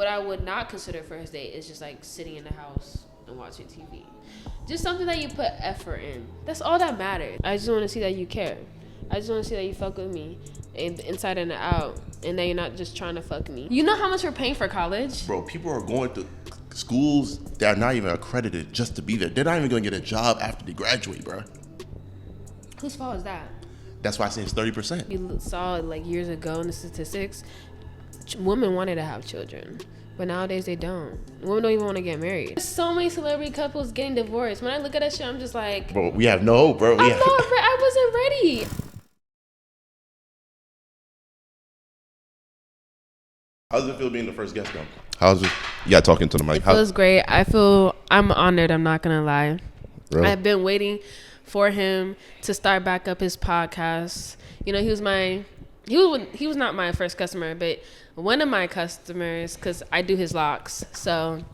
what I would not consider first date is just like sitting in the house and watching TV. Just something that you put effort in. That's all that matters. I just want to see that you care. I just want to see that you fuck with me inside and out, and that you're not just trying to fuck me. You know how much we're paying for college? Bro, people are going to schools that are not even accredited just to be there. They're not even going to get a job after they graduate, bro. Whose fault is that? That's why I say it's 30%. You saw like years ago in the statistics, women wanted to have children. But nowadays they don't. Women don't even want to get married. There's so many celebrity couples getting divorced. When I look at that shit, I'm just like, bro, we have no hope, bro. I wasn't ready. How does it feel being the first guest, though? How's it? Yeah, talking to the mic. It feels great. I'm honored. I'm not gonna lie. Really? I've been waiting for him to start back up his podcast. You know, he was not my first customer, but one of my customers, because I do his locks. So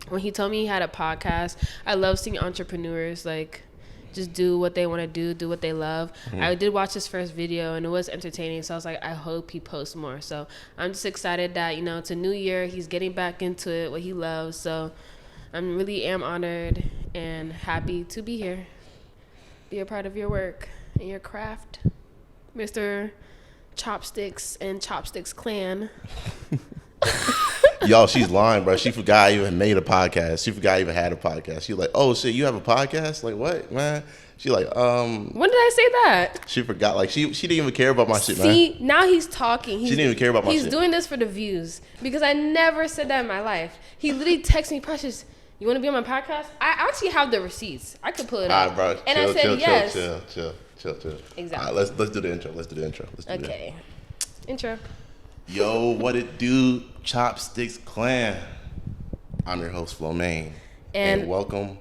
when he told me he had a podcast, I love seeing entrepreneurs like just do what they want to do what they love. I did watch his first video and it was entertaining, so I was like, I hope he posts more. So I'm just excited that, you know, it's a new year, he's getting back into it, what he loves. So I really am honored and happy to be here, be a part of your work and your craft, Mr. Chopstix and Chopstix Clan. Y'all, she's lying, bro. She forgot I even made a podcast. She forgot I even had a podcast. She like, oh shit, you have a podcast? Like, what, man? She like, When did I say that? She forgot. Like, she didn't even care about my shit, man. See, now he's talking. She didn't even care about my shit. He's doing this for the views because I never said that in my life. He literally texted me, Precious, you want to be on my podcast? I actually have the receipts. I could pull it up. All right, bro. And chill, I said chill, yes. Chill. Exactly. All right, let's do the intro. Let's do the intro. Okay. Intro. Yo, what it do, Chopstix Clan? I'm your host, Flomain. And welcome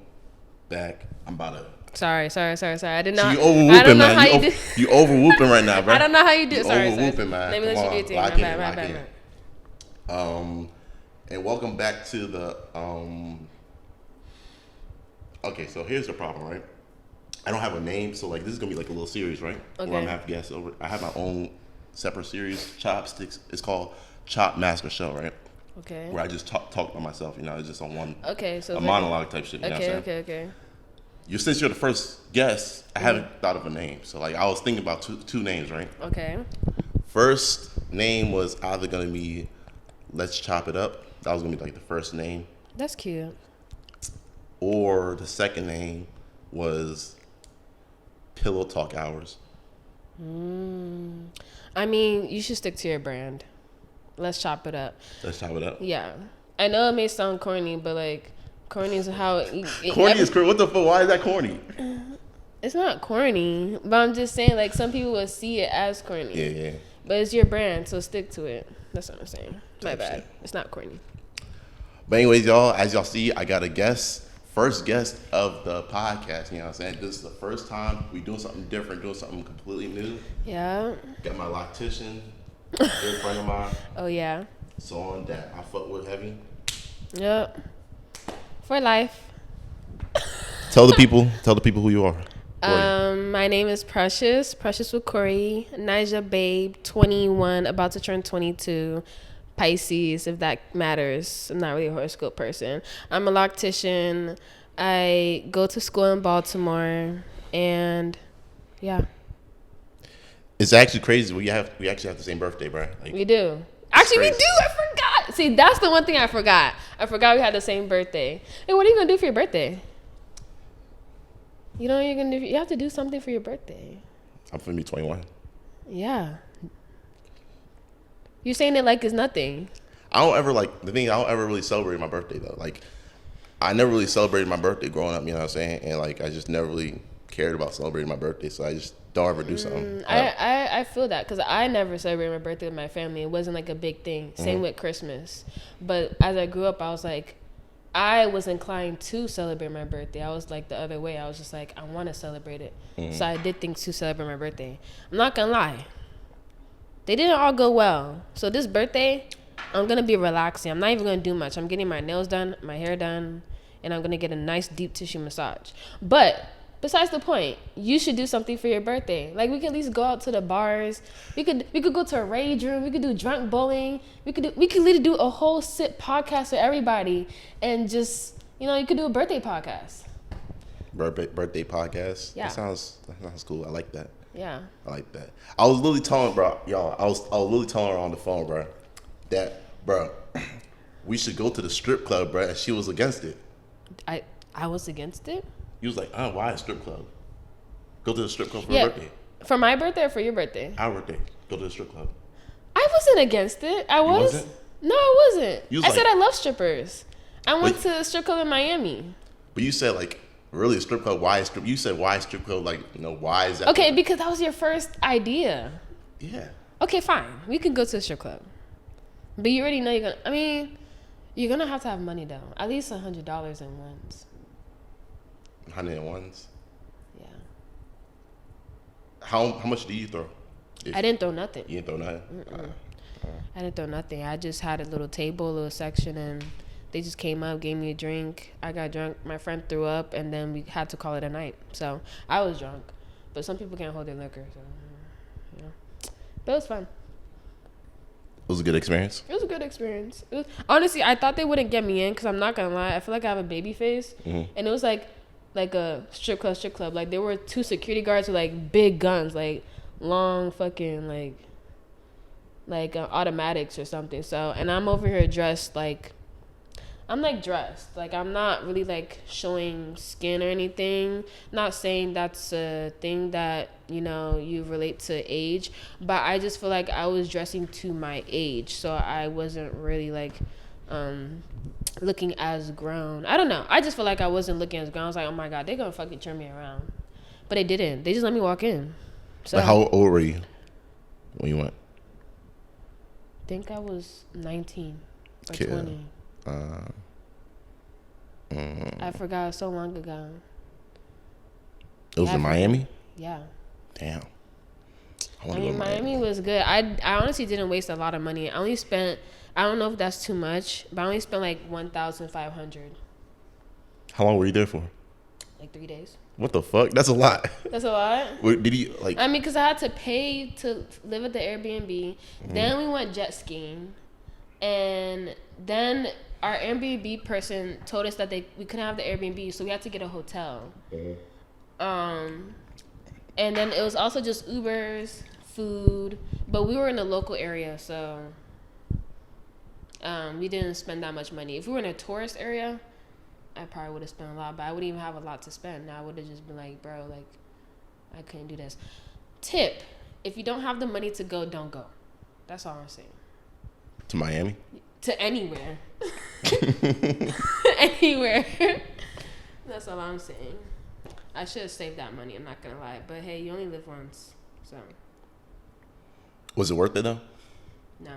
back. I'm about to... Sorry. I did not... So you over-whooping, man. How you over-whooping right now, bro. I don't know how you do it. Sorry. Over-whooping, man. Let me let you do it, too. My bad. And welcome back to the... Okay, so here's the problem, right? I don't have a name, so like this is gonna be like a little series, right? Okay. Where I'm gonna have guests over. I have my own separate series, Chopstix. It's called Chop Master Show, right? Okay. Where I just talk by myself, you know, it's just on one. Okay, so a monologue type shit. You know what I'm saying? Okay. Since you're the first guest, I haven't thought of a name, so like I was thinking about two names, right? Okay. First name was either gonna be Let's Chop It Up. That was gonna be like the first name. That's cute. Or the second name was Pillow Talk Hours. I mean, you should stick to your brand. Let's chop it up. Let's chop it up. Yeah. I know it may sound corny, but like, corny is how... Corny is corny. What the fuck? Why is that corny? It's not corny, but I'm just saying, like, some people will see it as corny. Yeah. But it's your brand, so stick to it. That's what I'm saying. My bad. It's not corny. But anyways, y'all, as y'all see, I got a guest. First guest of the podcast, you know what I'm saying? This is the first time we doing something different, doing something completely new. Yeah. Got my loctician, good friend of mine. Oh, yeah. Someone that I fuck with heavy. Yep. For life. Tell the people who you are. My name is Precious with Corey, Nija Babe, 21, about to turn 22. Pisces, if that matters. I'm not really a horoscope person. I'm a loctician. I go to school in Baltimore, and yeah. It's actually crazy. We actually have the same birthday, bro. Like, we do. Actually, we do. I forgot. See, that's the one thing I forgot. I forgot we had the same birthday. Hey, what are you gonna do for your birthday? You know what you're gonna do? You have to do something for your birthday. I'm finna be 21. Yeah. You're saying it like it's nothing. I don't ever really celebrate my birthday though. Like, I never really celebrated my birthday growing up, you know what I'm saying? And like, I just never really cared about celebrating my birthday, so I just don't ever do something. I feel that because I never celebrated my birthday with my family. It wasn't like a big thing. Same with Christmas. But as I grew up, I was like, I was inclined to celebrate my birthday. I was like the other way. I was just like, I want to celebrate it. So I did things to celebrate my birthday. I'm not gonna lie. They didn't all go well. So this birthday, I'm going to be relaxing. I'm not even going to do much. I'm getting my nails done, my hair done, and I'm going to get a nice deep tissue massage. But besides the point, you should do something for your birthday. Like, we could at least go out to the bars. We could go to a rage room. We could do drunk bowling. We could literally do a whole sit podcast with everybody, and just, you could do a birthday podcast. Birthday podcast. Yeah. That sounds cool. I like that. Yeah. I like that. I was literally telling y'all. I was literally telling her on the phone, bro, that we should go to the strip club, bro. And she was against it. I was against it. You was like, why a strip club? Go to the strip club for your birthday. For my birthday or for your birthday? Our birthday. Go to the strip club. I wasn't against it. I was. You wasn't? No, I wasn't. I said I love strippers. I went to a strip club in Miami. But you said, like, really a strip club? Why a strip? You said why a strip club? Like, why is that? Okay, because that was your first idea. Yeah. Okay, fine. We can go to a strip club. But you already know you're going to have to have money, though. At least $100 in ones. 100 in ones? Yeah. How much do you throw? I didn't throw nothing. You didn't throw nothing? I didn't throw nothing. I just had a little table, a little section, and they just came up, gave me a drink. I got drunk. My friend threw up, and then we had to call it a night. So I was drunk. But some people can't hold their liquor. So, But it was fun. It was a good experience? It was a good experience. Honestly, I thought they wouldn't get me in because I'm not going to lie. I feel like I have a baby face. Mm-hmm. And it was like a strip club. Like, there were 2 security guards with, like, big guns. Like, long fucking, like automatics or something. So, and I'm over here dressed like, I'm like dressed. Like, I'm not really like showing skin or anything. Not saying that's a thing that, you relate to age. But I just feel like I was dressing to my age. So I wasn't really like looking as grown. I don't know. I just feel like I wasn't looking as grown. I was like, oh my God, they're going to fucking turn me around. But they didn't. They just let me walk in. So, but how old were you when you went? I think I was 19 or 20. I forgot. It was so long ago. It was in Miami? Yeah. Damn. Miami was good. I honestly didn't waste a lot of money. I only spent, I don't know if that's too much, but I only spent like $1,500. How long were you there for? Like 3 days. What the fuck? That's a lot. That's a lot? Did you, like... because I had to pay to live at the Airbnb. Mm-hmm. Then we went jet skiing. And then our Airbnb person told us that we couldn't have the Airbnb, so we had to get a hotel. Mm-hmm. And then it was also just Ubers, food. But we were in a local area, so we didn't spend that much money. If we were in a tourist area, I probably would have spent a lot, but I wouldn't even have a lot to spend. I would have just been like, bro, like, I couldn't do this. Tip, if you don't have the money to go, don't go. That's all I'm saying. To Miami? To anywhere. Anywhere. That's all I'm saying. I should have saved that money, I'm not going to lie. But hey, you only live once, so. Was it worth it, though? No.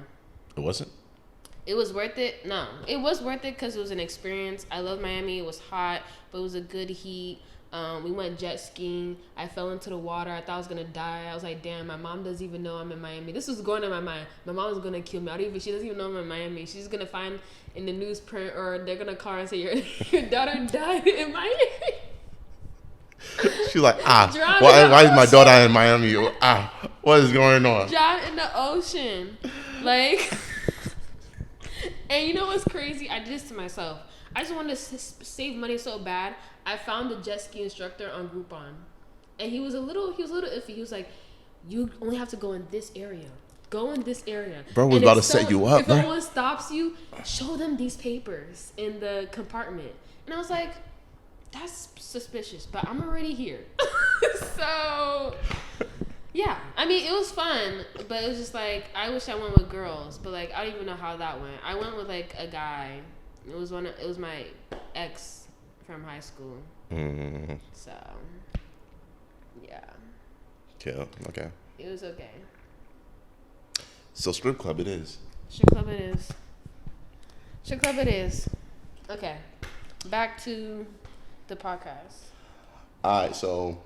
It wasn't? It was worth it. No, it was worth it because it was an experience. I love Miami. It was hot, but it was a good heat. We went jet skiing. I fell into the water. I thought I was gonna die. I was like, damn, my mom doesn't even know I'm in Miami. This was going in my mind. My mom was gonna kill me. She doesn't even know I'm in Miami. She's gonna find in the newsprint, or they're gonna call her and say your daughter died in Miami. She's like, why is my daughter in Miami? What is going on? Drowned in the ocean, like. And you know what's crazy? I did this to myself. I just wanted to save money so bad. I found a jet ski instructor on Groupon, and he was a little iffy. He was like, "You only have to go in this area. Go in this area." Bro was about to set you up. If someone stops you, show them these papers in the compartment. And I was like, "That's suspicious," but I'm already here, so. Yeah, I mean, it was fun, but it was just like, I wish I went with girls, but like, I don't even know how that went. I went with like a guy. It was my ex from high school. Mm. So, yeah. Yeah, okay. It was okay. So strip club it is. Strip club it is. Strip club it is. Okay, back to the podcast. All right, so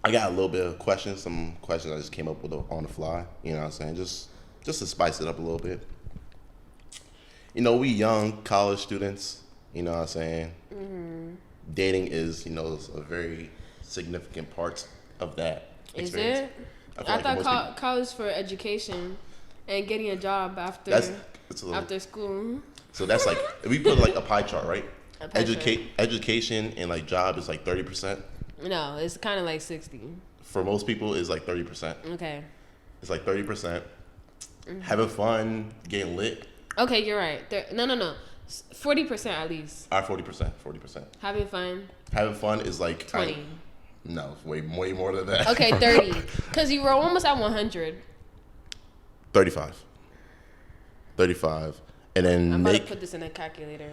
I got a little bit of questions, some questions I just came up with on the fly, you know what I'm saying? Just to spice it up a little bit. You know, we young college students, you know what I'm saying? Mm-hmm. Dating is, a very significant parts of that Is experience. it? I I feel like most thought college for education and getting a job after after school. So that's like if we put like a pie chart, right? A pie chart. Education and like job is like 30%. No, it's kind of like 60. For most people, it's like 30%. Okay. It's like 30%. Having fun, getting lit. Okay, you're right. 40% at least. All right, 40%. Having fun. Having fun is like 20. No, way more than that. Okay, 30. Because you were almost at 100. 35. And then I'm about to put this in a calculator.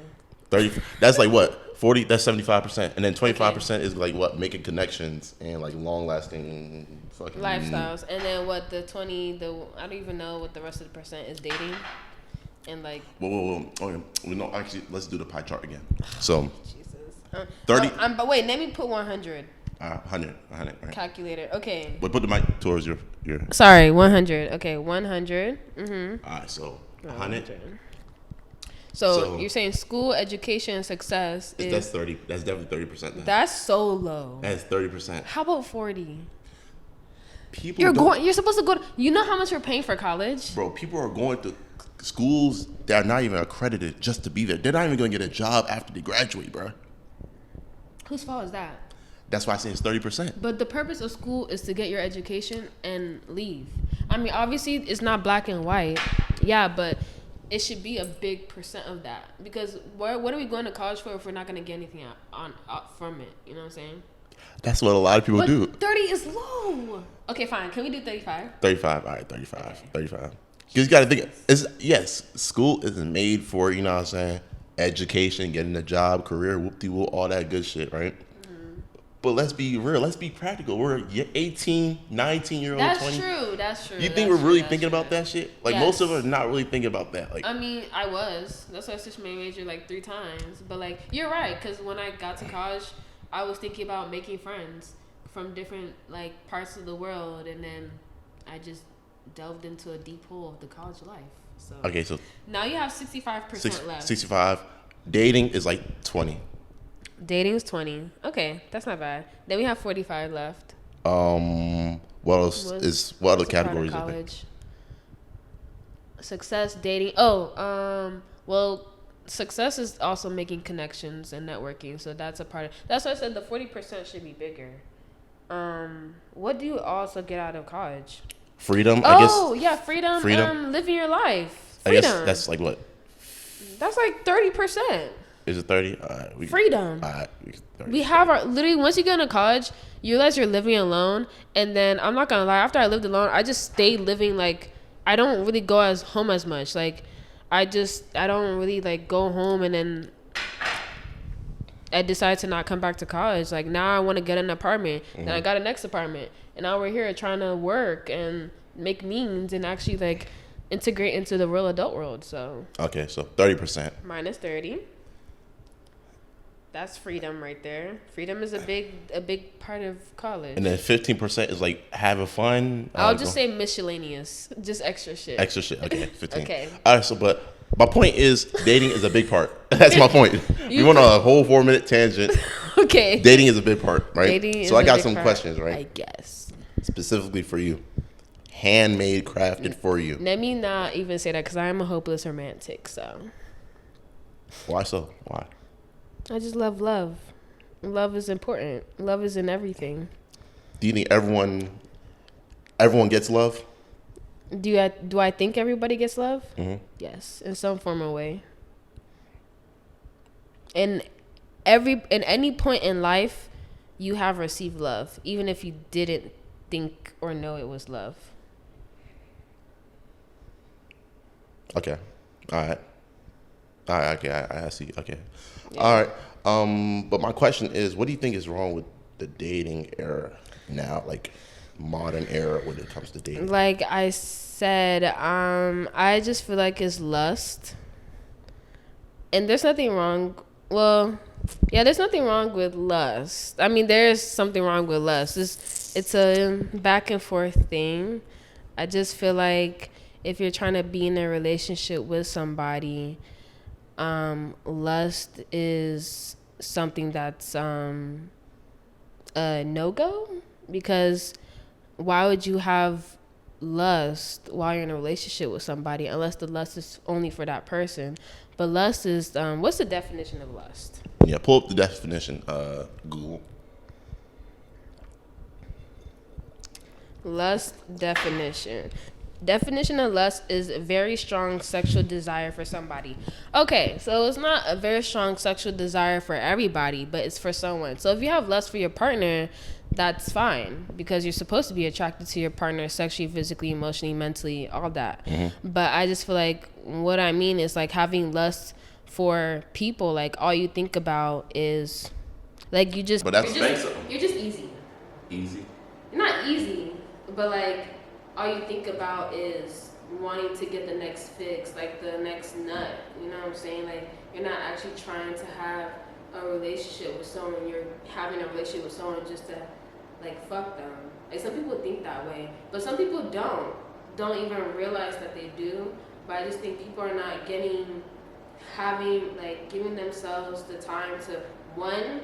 30. That's like what? 40. That's 75%. And then 25% is like what? Making connections and like long lasting fucking lifestyles. And then what? The 20. I don't even know what the rest of the percent is dating. And like. Whoa. Okay. No, actually, let's do the pie chart again. So. Jesus. 30. But wait, let me put 100. 100. Right. Calculator. Okay. But put the mic towards your. Sorry, 100. Okay, 100. All right, so 100. So you're saying school, education, and success is that's 30. That's definitely 30%. That's so low. That's 30%. How about 40? People You're supposed to go. You know how much you're paying for college, bro. People are going to schools that are not even accredited just to be there. They're not even going to get a job after they graduate, bro. Whose fault is that? That's why I say it's 30%. But the purpose of school is to get your education and leave. I mean, obviously, it's not black and white. Yeah, but it should be a big percent of that. Because what are we going to college for if we're not going to get anything out from it? You know what I'm saying? That's what a lot of people do. 30 is low. Okay, fine. Can we do 35? 35. All right, 35. Okay. 35. Because you got to think, school isn't made for, you know what I'm saying, education, getting a job, career, whoop-de-whoop, all that good shit, right? But let's be real. Let's be practical. We're 18, 19-year-old, 20. That's true. You think we're really thinking about that shit? Like, most of us are not really thinking about that. Like, I mean, I was. That's why I switched my major like 3 times. But, like, you're right. Because when I got to college, I was thinking about making friends from different, like, parts of the world. And then I just delved into a deep hole of the college life. So okay, so now you have 65% left. 65. Dating is like 20. Dating is 20. Okay, that's not bad. Then we have 45 left. What else what other categories are there? Success, dating. Well, success is also making connections and networking. So that's a part of. That's why I said the 40% should be bigger. What do you also get out of college? Freedom, I guess. Oh yeah, freedom. Living your life. Freedom. I guess that's like what? That's like 30%. Is it 30? Freedom. We have literally once you get into college, you realize you're living alone, and then I'm not gonna lie. After I lived alone, I just stayed living like I don't really go home as much. Like I don't really like go home, and then I decided to not come back to college. Like now I want to get an apartment, and I got a next apartment, and now we're here trying to work and make means and actually like integrate into the real adult world. So okay, so 30%. Minus 30. That's freedom right there. Freedom is a big part of college. And then 15% is like having fun. I'll just say miscellaneous, just extra shit. Extra shit. Okay, 15. Okay. All right. So, but my point is, dating is a big part. That's my point. We went on a whole 4-minute tangent. Okay. Dating is a big part, right? Dating so is I got a big some part, questions, right? I guess. Specifically for you, handmade, crafted for you. Let me not even say that because I am a hopeless romantic. So. Why so? Why? I just love love. Love is important. Love is in everything. Do you think everyone gets love? Do I think everybody gets love? Mm-hmm. Yes, in some form or way. In any point in life, you have received love, even if you didn't think or know it was love. Okay. All right. Okay. I see. Okay. Yeah. All right. But my question is, what do you think is wrong with the dating era now, like modern era when it comes to dating? Like I said, I just feel like it's lust. And there's nothing wrong. Well, yeah, there's nothing wrong with lust. I mean, there's something wrong with lust. It's a back and forth thing. I just feel like if you're trying to be in a relationship with somebody, lust is something that's a no-go, because why would you have lust while you're in a relationship with somebody unless the lust is only for that person? But lust is what's the definition of lust? Yeah, pull up the definition, Google. Lust definition. Definition of lust is a very strong sexual desire for somebody. Okay, so it's not a very strong sexual desire for everybody, but it's for someone. So if you have lust for your partner, that's fine, because you're supposed to be attracted to your partner sexually, physically, emotionally, mentally, all that. But I just feel like what I mean is like having lust for people, like all you think about is like you just But that's you're just easy. Easy. Not easy, but like all you think about is wanting to get the next fix, like the next nut. You know what I'm saying? Like you're not actually trying to have a relationship with someone. You're having a relationship with someone just to like fuck them. Like some people think that way, but some people don't even realize that they do. But I just think people are not giving themselves the time to, one,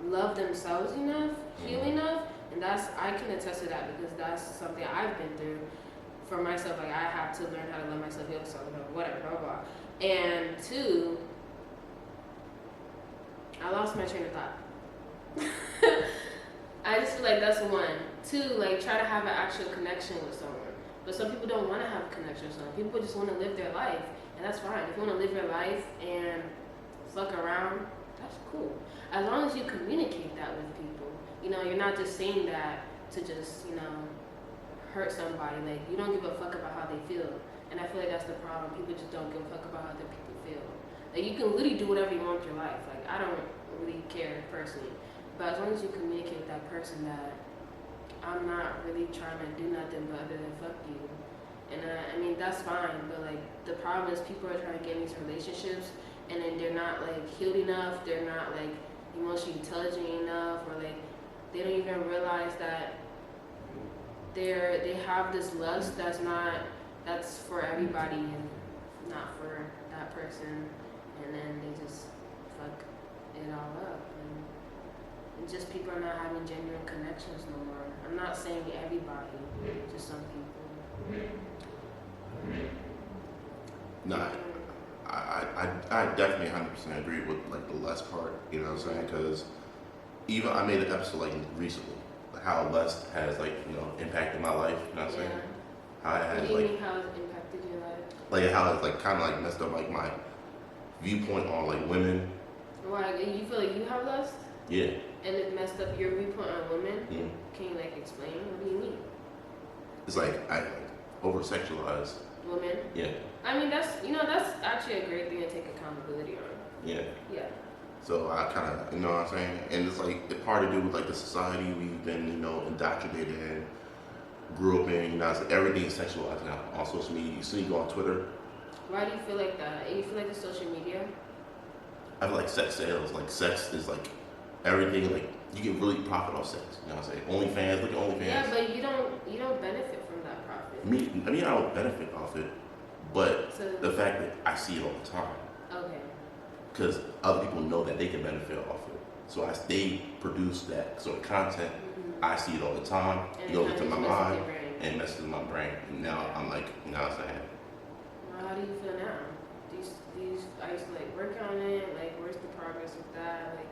love themselves enough, heal enough. And I can attest to that, because that's something I've been through for myself. Like I have to learn how to love myself, heal myself, whatever, blah, blah. And two, I lost my train of thought. I just feel like that's one. Two, like try to have an actual connection with someone. But some people don't want to have a connection with someone. People just want to live their life, and that's fine. If you want to live your life and fuck around, that's cool. As long as you communicate that with people. You know, you're not just saying that to just, hurt somebody. Like, you don't give a fuck about how they feel. And I feel like that's the problem. People just don't give a fuck about how other people feel. Like, you can literally do whatever you want with your life. Like, I don't really care personally. But as long as you communicate with that person that I'm not really trying to do nothing but other than fuck you. And, I mean, that's fine. But, like, the problem is people are trying to get in these relationships, and then they're not, like, healed enough. They're not, like, emotionally intelligent enough, or, like, they don't even realize that they have this lust that's for everybody and not for that person, and then they just fuck it all up, and just people are not having genuine connections no more. I'm not saying everybody, just some people. Nah, I definitely 100% agree with like the lust part. You know what I'm saying? Because even I made an episode like recently, how lust has like impacted my life. You know what I'm saying? How it has like how it's impacted your life. Like how it's like kind of like messed up like my viewpoint on like women. Why? You feel like you have lust? Yeah. And it messed up your viewpoint on women? Can you like explain? What do you mean? It's like I over sexualize women. Yeah. I mean that's actually a great thing to take accountability on. Yeah. Yeah. So I kind of, what I'm saying? And it's like, it's part to do with like the society we've been, indoctrinated in, grew up in, it's like everything is sexualized now on social media. You go on Twitter. Why do you feel like that? You feel like the social media? I feel like sex sales, like sex is like everything, like you can really profit off sex. You know what I'm saying? OnlyFans, look at OnlyFans. Yeah, but you don't benefit from that profit. I mean, I don't benefit off it, but the fact that I see it all the time. Okay. Because other people know that they can benefit off it. So they produce that sort of content. I see it all the time. It goes into my mind and messes with my brain. And now I'm like, now it's ahead. Well, how do you feel now? I used to like work on it. Like, where's the progress with that? Like,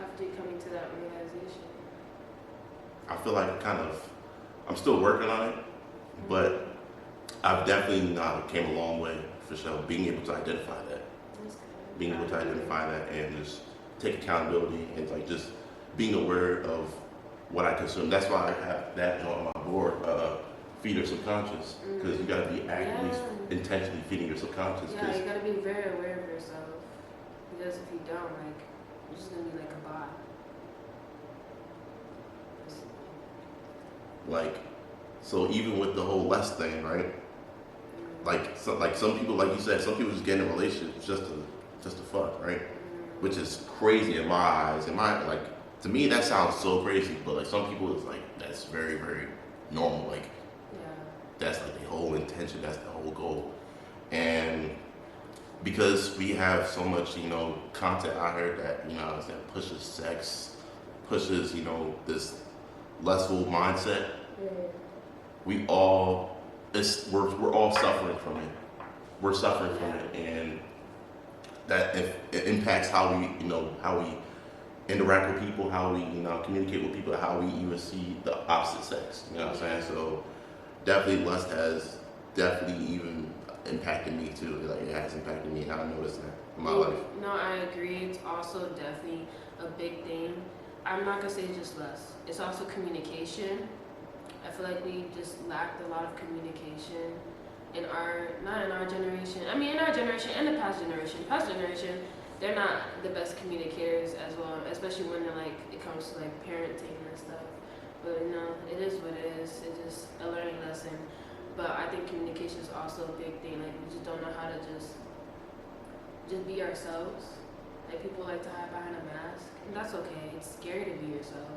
after you coming to that realization. I feel like I'm still working on it, but I've definitely came a long way for sure. Being able to identify that. Being able to identify that and just take accountability and like just being aware of what I consume. That's why I have that on my board, feed your subconscious, because you got to be actively, intentionally feeding your subconscious. Yeah, you got to be very aware of yourself, because if you don't, like, you're just gonna be like a bot. Like, so even with the whole lust thing, right? Like some people, like you said, some people just get in a relationship just to fuck, right? Which is crazy in my eyes. To me, that sounds so crazy, but like some people, it's like, that's very, very normal. Like, that's like the whole intention, that's the whole goal. And because we have so much, content out here that, that pushes sex, pushes, this lustful mindset. We're all suffering from it. We're suffering from it, and that if it impacts how we interact with people, how we communicate with people, how we even see the opposite sex. You know what I'm saying? So definitely lust has definitely even impacted me too. Like it has impacted me, and I noticed that in my life. No, I agree. It's also definitely a big thing. I'm not gonna say it's just lust. It's also communication. I feel like we just lacked a lot of communication not in our generation. I mean, in our generation and the past generation. Past generation, they're not the best communicators as well, especially when it comes to parenting and stuff. But it is what it is. It's just a learning lesson. But I think communication is also a big thing. Like we just don't know how to just be ourselves. Like people like to hide behind a mask, and that's okay. It's scary to be yourself,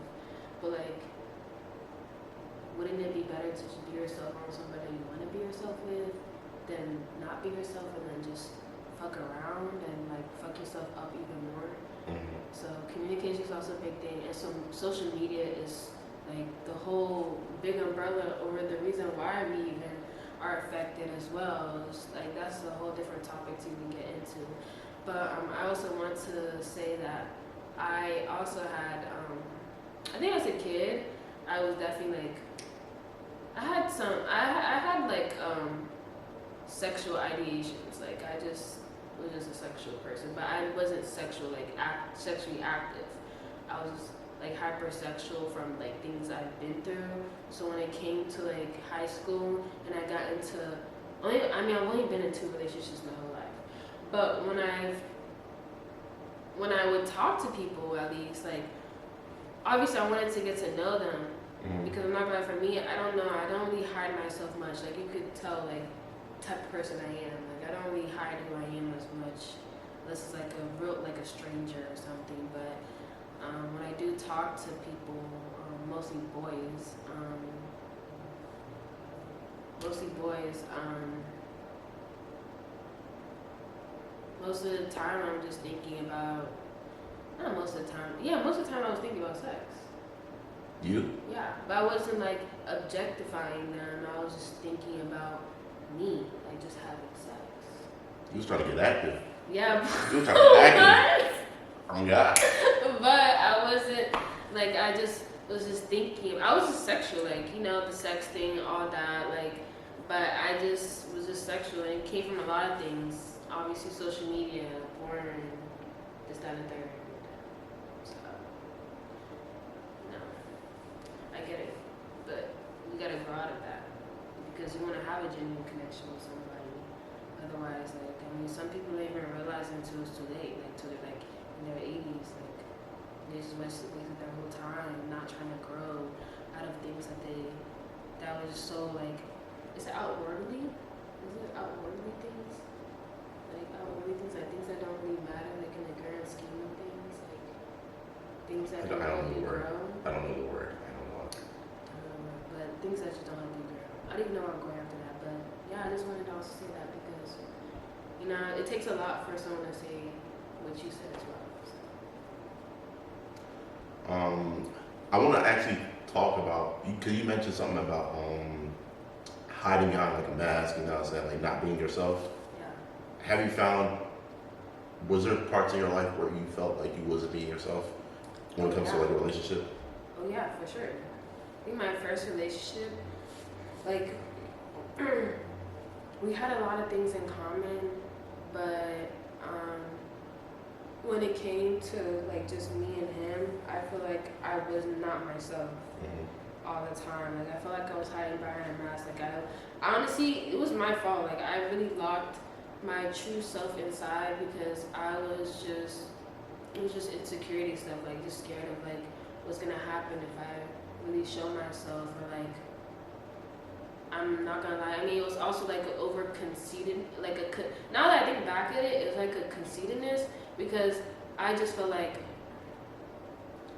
but wouldn't it be better to just be yourself around somebody you want to be yourself with than not be yourself and then just fuck around and fuck yourself up even more? Mm-hmm. So communication is also a big thing, and so social media is the whole big umbrella over the reason why we even are affected as well. It's that's a whole different topic to even get into. But I also want to say that I also had I think as a kid I was definitely I had sexual ideations. I just was just a sexual person, but I wasn't sexual sexually active. I was hypersexual from things I've been through. So when it came to high school and I got into I've only been in 2 relationships my whole life. But when I would talk to people, at least obviously I wanted to get to know them. Mm-hmm. Because I'm not gonna lie, for me, I don't know, I don't really hide myself much. You could tell type of person I am. I don't really hide who I am as much unless it's a stranger or something. But when I do talk to people, mostly boys, most of the time I'm just thinking about, not most of the time, yeah, most of the time I was thinking about sex. You? Yeah, but I wasn't objectifying them. I was just thinking about me, just having sex. You was trying to get active. Yeah. You was trying to get active. Oh God. But I wasn't I just was just thinking. I was just sexual, the sex thing, all that, But I just was just sexual, and it came from a lot of things. Obviously, social media, porn, this, that, and third. I get it, but you gotta grow out of that because you want to have a genuine connection with somebody. Otherwise, some people don't even realize it until it's too late, till they're in their 80s, they just wasted their whole time not trying to grow out of things that was so is it outwardly? Is it outwardly things? Outwardly things, things that don't really matter, in the grand scheme of things, things that don't really grow. I don't know the word. But things that you don't have to grow. I didn't know I'm going after that, but yeah, I just wanted to also say that because, it takes a lot for someone to say what you said as well. So. I want to actually talk about, because you mentioned something about hiding behind a mask, not being yourself. Yeah. Have you found, was there parts of your life where you felt like you wasn't being yourself when it comes to a relationship? Oh yeah, for sure. I think my first relationship, we had a lot of things in common, but when it came to just me and him, I feel like I was not myself all the time. I felt like I was hiding behind a mask. Honestly, it was my fault. I really locked my true self inside because it was just insecurity stuff. Just scared of what's gonna happen if I really show myself, or I'm not gonna lie. It was also an over conceited, now that I think back at it, it was a conceitedness because I just felt like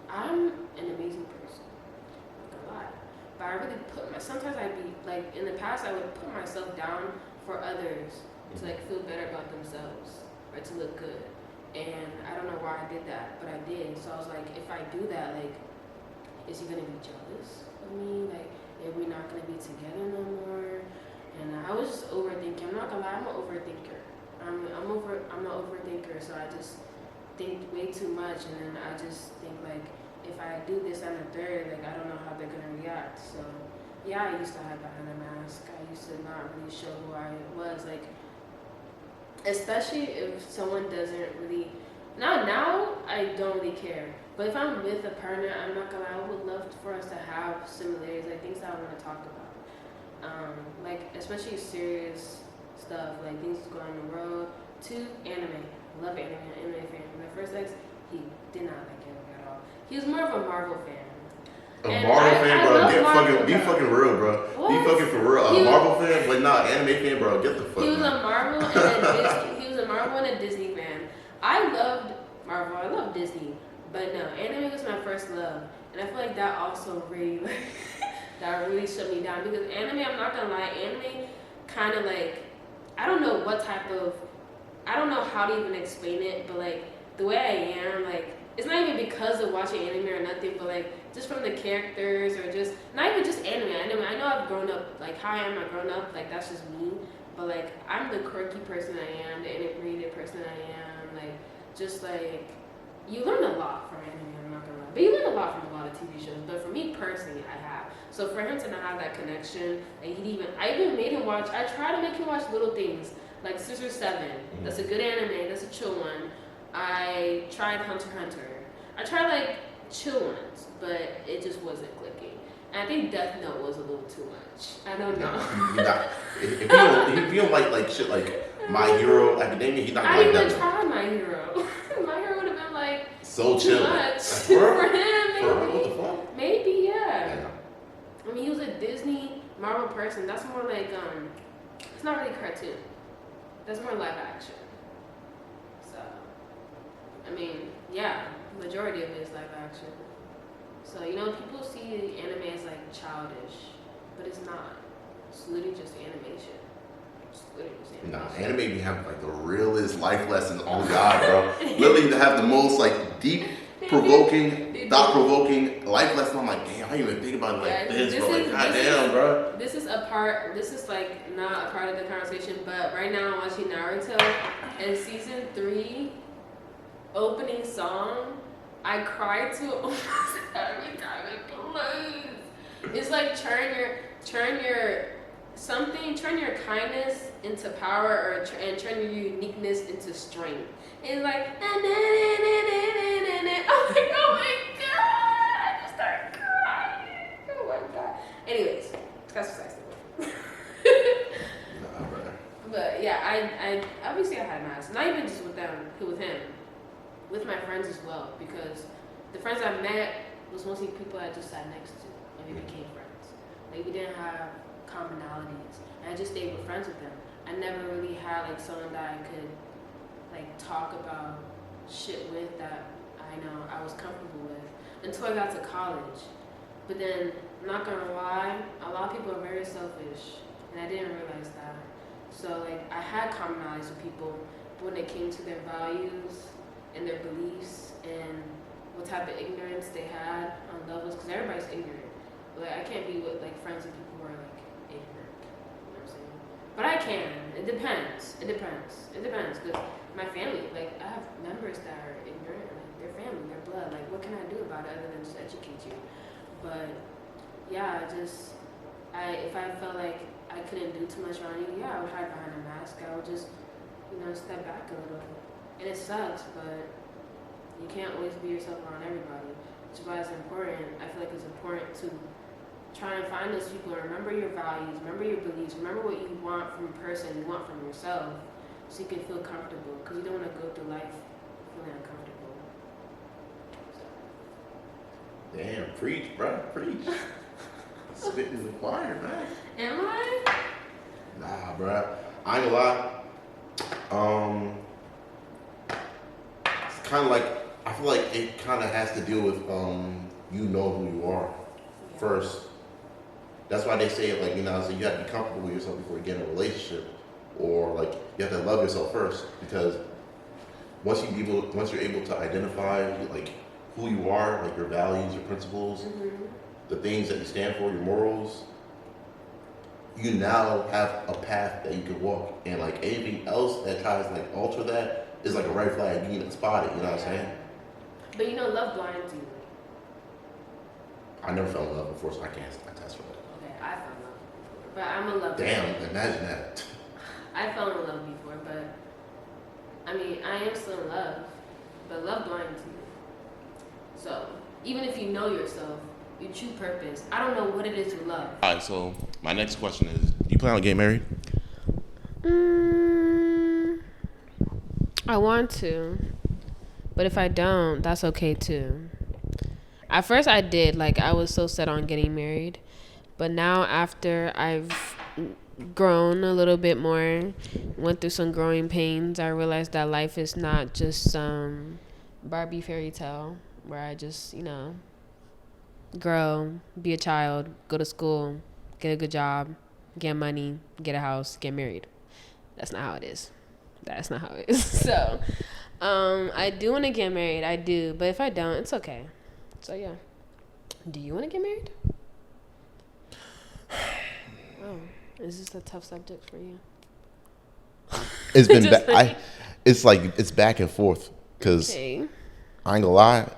I'm an amazing person. I'm not gonna lie, but I really sometimes I'd be in the past I would put myself down for others to feel better about themselves or to look good, And I don't know why I did that, but I did. So I was like, if I do that, like, is he gonna be jealous of me? Like, are we not gonna be together no more? And I was just overthinking. I'm not gonna lie, I'm an overthinker. I'm an overthinker, so I just think way too much, and then I just think like, if I do this and the third, like I don't know how they're gonna react. So yeah, I used to hide behind a mask. I used to not really show who I was, like, especially if someone doesn't really. Now I don't really care. But if I'm with a partner, I'm not gonna lie, I would love for us to have similarities, like things that I want to talk about. Like especially serious stuff, like things that's going on in the world. To anime. Love anime fan. My first ex, he did not like anime at all. He was more of a Marvel fan. A Marvel fan, bro. Be fucking real, bro. What? Be fucking for real. A Marvel fan, but nah, anime fan, bro. Get the fuck. He was a Marvel and a Disney. He was a Marvel and a Disney fan. I loved Marvel. I loved Disney, but no, anime was my first love, and I feel like that also really that really shut me down because anime. I'm not gonna lie, anime kind of like I don't know what type of. I don't know how to even explain it, but like the way I am, like it's not even because of watching anime or nothing, but like just from the characters or just not even just anime. I know I've grown up, like how I am, I've grown up, like that's just me. But like I'm the quirky person I am, the integrated person I am, like just like you learn a lot from anime. I'm not gonna lie, but you learn a lot from a lot of TV shows. But for me personally, I have. So for him to not have that connection, like I even made him watch. I try to make him watch little things. Like Sister 7, that's a good anime, that's a chill one. I tried Hunter x Hunter. I tried like chill ones, but it just wasn't clicking. And I think Death Note was a little too much. I don't know. If you don't like shit like My Hero Academia, he's not gonna like that. I even tried My Hero. My Hero would have been like so too chill. much for him. Maybe. What the fuck? Maybe, yeah. I mean, he was a Disney Marvel person. That's more like it's not really cartoon. That's more live action. So, I mean, yeah, majority of it is live action. So, people see anime as like childish, but it's not. It's literally just animation. It's literally just animation. Nah, anime be having like the realest life lessons on God, bro. Literally to have the most like deep, provoking, thought-provoking life lesson. I'm like, damn, I didn't even think about it like this, bro. Like, goddamn, bro. This is like not a part of the conversation, but right now I'm watching Naruto, and season 3, opening song, I cry to almost every time it plays. It's like turn your kindness into power, and turn your uniqueness into strength. It's like, I'm like, oh my god, I just started crying. Oh my god. Anyways, that's besides the point. Nah, bro. But yeah, I obviously I had mask. Not even just with him, with my friends as well, because the friends I met was mostly people I just sat next to, and we became friends. Like we didn't have commonalities, and I just stayed with friends with them. I never really had like someone that I could like talk about shit with that I know I was comfortable with until I got to college. But then, I'm not gonna lie, a lot of people are very selfish, and I didn't realize that. So like I had commonalities with people, but when it came to their values and their beliefs and what type of ignorance they had on levels, because everybody's ignorant. Like I can't be with like friends with people who are like ignorant. You know what I'm saying? But I can. It depends. Because my family, like I have members that are ignorant, like their family, their blood. Like what can I do about it other than just educate you? But yeah, if I felt like I couldn't do too much around you, yeah, I would hide behind a mask. I would just, step back a little. And it sucks, but you can't always be yourself around everybody. Which is why it's important. I feel like it's important to try and find those people and remember your values, remember your beliefs, remember what you want from a person, you want from yourself, so you can feel comfortable. Because you don't want to go through life feeling uncomfortable. So. Damn, preach, bro, preach. Spitting the choir, man. Am I? Nah, bro. I ain't gonna lie. It's kind of like, I feel like it kind of has to deal with, you know who you are first. That's why they say it like, so you have to be comfortable with yourself before you get in a relationship, or like you have to love yourself first, because once you're able to identify like who you are, like your values, your principles, the things that you stand for, your morals, you now have a path that you can walk. And like anything else that tries to like alter that is like a red flag. You need to spot it. You know what I'm saying? But you know, love blinds you. I never fell in love before, so I can't attest for that. Okay, I fell in love before, but I'm a love. Damn, imagine that. I fell in love before, but I mean, I am still in love, but love blinds you. So even if you know yourself, your true purpose, I don't know what it is you love. All right, so my next question is: do you plan on getting married? I want to, but if I don't, that's okay too. At first I did, like I was so set on getting married, but now after I've grown a little bit more, went through some growing pains, I realized that life is not just some Barbie fairy tale where I just, grow, be a child, go to school, get a good job, get money, get a house, get married. That's not how it is. That's not how it is. So, I do want to get married. I do. But if I don't, it's okay. So, yeah. Do you want to get married? Oh, is this a tough subject for you? It's been it's back and forth because Okay. I ain't gonna lie,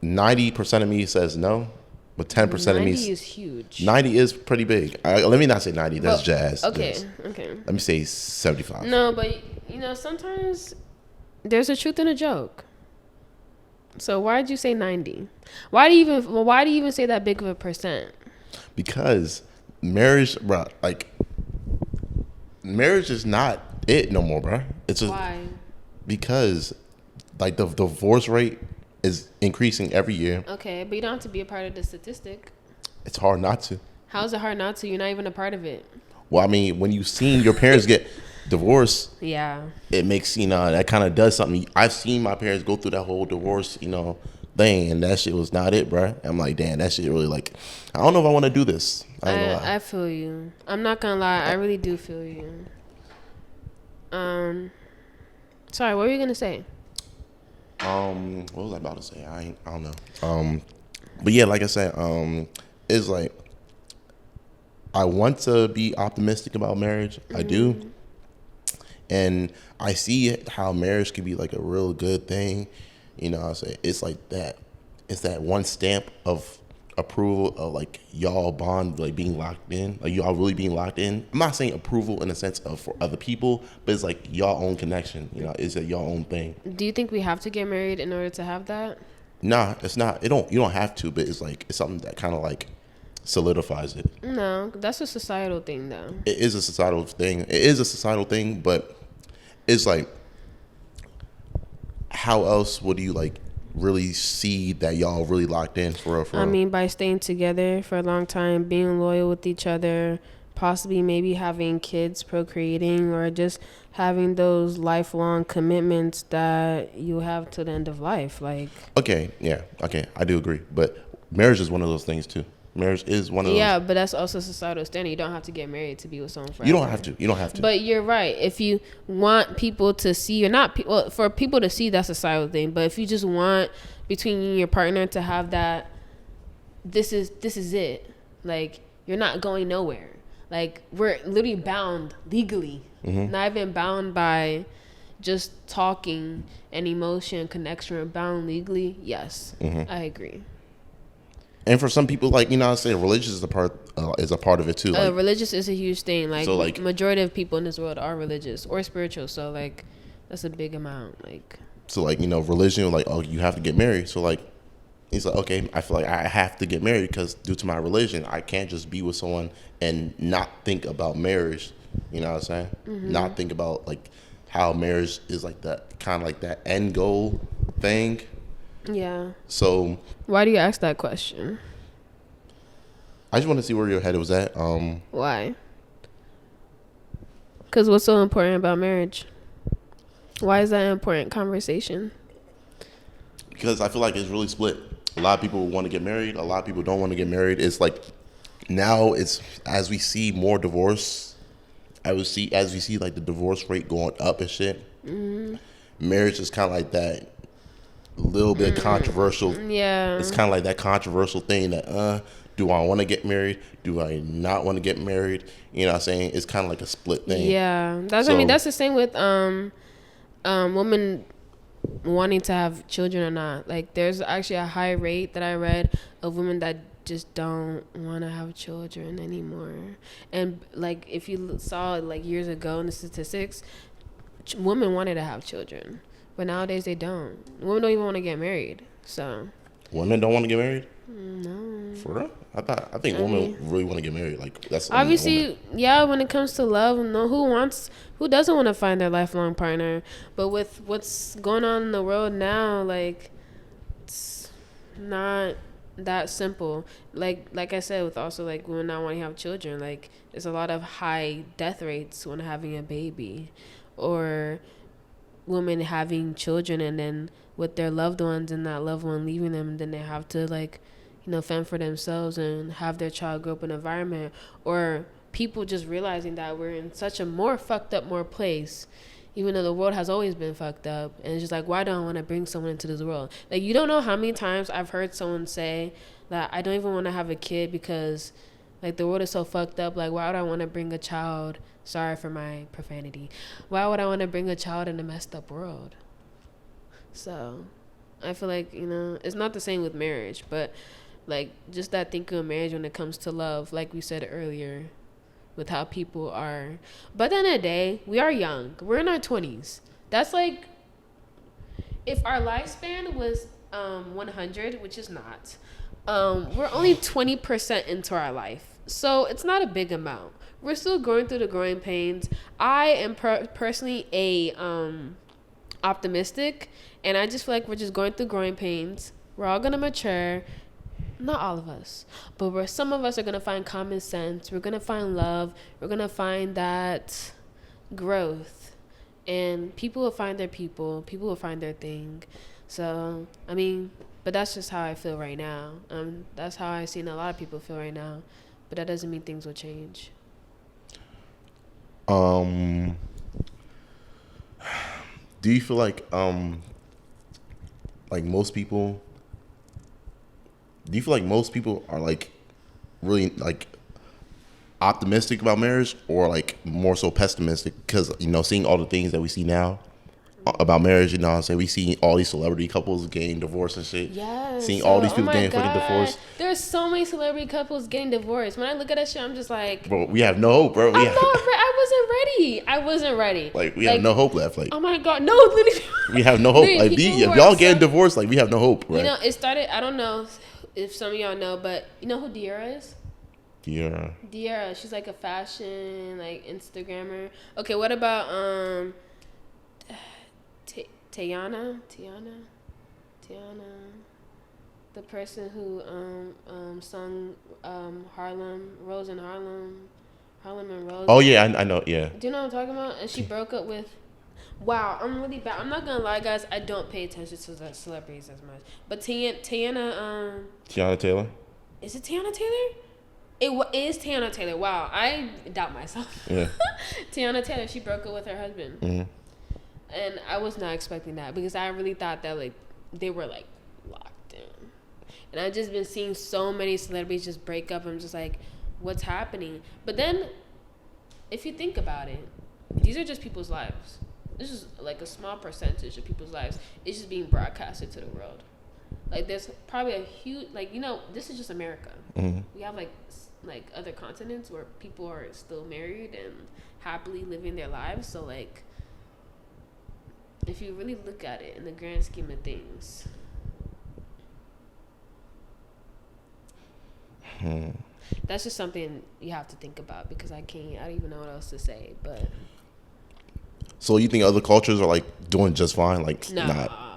90% of me says no, but 10% of me 90 is huge. 90 is pretty big. Let me not say 90. That's Well, jazz. Okay. Jazz. Okay. Let me say 75. No, but sometimes there's a truth in a joke. So why did you say 90? Why do you even say that big of a percent? Because marriage, bro, like marriage is not it no more, bro. It's just Why? because like the divorce rate is increasing every year. Okay, but you don't have to be a part of the statistic. It's hard not to. How is it hard not to? You're not even a part of it. Well, I mean, when you've seen your parents get divorced, Yeah. it makes that kind of does something. I've seen my parents go through that whole divorce, thing, and that shit was not it, bro. I'm like, damn, that shit really like. I don't know if I want to do this. I feel you. I'm not gonna lie. I really do feel you. Sorry, what were you gonna say? What was I about to say? I don't know. But yeah, like I said, it's like I want to be optimistic about marriage. Mm-hmm. I do. And I see how marriage can be like a real good thing. I say it's like that. It's that one stamp of approval of like y'all bond like being locked in, like y'all really being locked in. I'm not saying approval in the sense of for other people, but it's like y'all own connection. It's a y'all own thing. Do you think we have to get married in order to have that? Nah, it's not. You don't have to, but it's like it's something that kind of like solidifies it. No, that's a societal thing though. It is a societal thing. It is a societal thing, but it's like, how else would you like really see that y'all really locked in for real? I mean, by staying together for a long time, being loyal with each other, possibly maybe having kids, procreating, or just having those lifelong commitments that you have to the end of life. Like, okay, I do agree, but marriage is one of those things too. Marriage is one of those. Yeah, but that's also societal standard. You don't have to get married to be with someone forever. You don't have to. But you're right. If you want people to see, or not, well, for people to see, that's a societal thing. But if you just want between you and your partner to have that, this is it. Like, you're not going nowhere. Like, we're literally bound legally, not even bound by just talking and emotion, connection. We're bound legally. Yes, I agree. And for some people, like, I say religious is a part of it too. Like, religious is a huge thing. Like, so, like, majority of people in this world are religious or spiritual. So, like, that's a big amount. Like, so, like, religion, like, oh, you have to get married. So, like, he's like, okay, I feel like I have to get married because due to my religion, I can't just be with someone and not think about marriage. You know what I'm saying? Not think about like how marriage is like that kind of like that end goal thing. Yeah. So why do you ask that question? I just want to see where your head was at. Why? Because what's so important about marriage? Why is that an important conversation? Because I feel like it's really split. A lot of people want to get married. A lot of people don't want to get married. It's like now it's as we see more divorce, as we see like the divorce rate going up and shit. marriage is kind of like that little bit controversial. Yeah. It's kind of like that controversial thing that, do I want to get married? Do I not want to get married? You know what I'm saying? It's kind of like a split thing. Yeah. That's I mean, that's the same with women wanting to have children or not. Like, there's actually a high rate that I read of women that just don't want to have children anymore. And like, if you saw like years ago in the statistics, women wanted to have children, but nowadays they don't. Women don't even want to get married. So women don't want to get married? No. For real? I think women really want to get married. Like, that's obviously, yeah. When it comes to love, no, who doesn't want to find their lifelong partner? But with what's going on in the world now, like, it's not that simple. Like I said, with also like women not wanting to have children, like there's a lot of high death rates when having a baby, or women having children and then with their loved ones and that loved one leaving them, and then they have to like, fend for themselves and have their child grow up in an environment, or people just realizing that we're in such a more fucked up place, even though the world has always been fucked up. And it's just like, why don't I want to bring someone into this world? Like, you don't know how many times I've heard someone say that I don't even want to have a kid because like the world is so fucked up. Like, why would I want to bring a child? Sorry for my profanity. Why would I want to bring a child in a messed up world? So I feel like, it's not the same with marriage, but like just that thinking of marriage when it comes to love, like we said earlier, with how people are. But at the end of the day, we are young. We're in our 20s. That's like, if our lifespan was 100, which is not, we're only 20% into our life. So it's not a big amount. We're still going through the growing pains. I am personally optimistic, and I just feel like we're just going through growing pains. We're all gonna mature. Not all of us, but some of us are gonna find common sense. We're gonna find love. We're gonna find that growth, and people will find their people. People will find their thing. So I mean, but that's just how I feel right now. That's how I've seen a lot of people feel right now. But that doesn't mean things will change. Do you feel like most people? Do you feel like most people are like really like optimistic about marriage, or like more so pessimistic? Because seeing all the things that we see now about marriage, what I'm saying, we see all these celebrity couples getting divorced and shit. Yes. Seeing all these people getting fucking divorced. There's so many celebrity couples getting divorced. When I look at that shit, I'm just like, bro, we have no hope, bro. I wasn't ready. Like, we have no hope left. Like, oh my god, no, literally. We have no hope. Like, if y'all getting divorced, like, we have no hope, right? It started. I don't know if some of y'all know, but you know who Diera is? Diera. She's like a fashion like Instagrammer. Okay, what about Tiana, the person who sung Harlem and Rose. Oh yeah, I know. Yeah. Do you know what I'm talking about? And she broke up with. Wow, I'm really bad. I'm not gonna lie, guys. I don't pay attention to the celebrities as much. But Tiana Taylor. Is it Tiana Taylor? It is Tiana Taylor. Wow, I doubt myself. Yeah. Tiana Taylor. She broke up with her husband. Mm-hmm. And I was not expecting that, because I really thought that like they were like locked in. And I've just been seeing so many celebrities just break up. I'm just like, what's happening? But then, if you think about it, these are just people's lives. This is like a small percentage of people's lives. It's just being broadcasted to the world. Like, there's probably a huge, like, this is just America. Mm-hmm. We have like other continents where people are still married and happily living their lives. So like, if you really look at it in the grand scheme of things, that's just something you have to think about, because I don't even know what else to say. But so you think other cultures are like doing just fine? Like, not.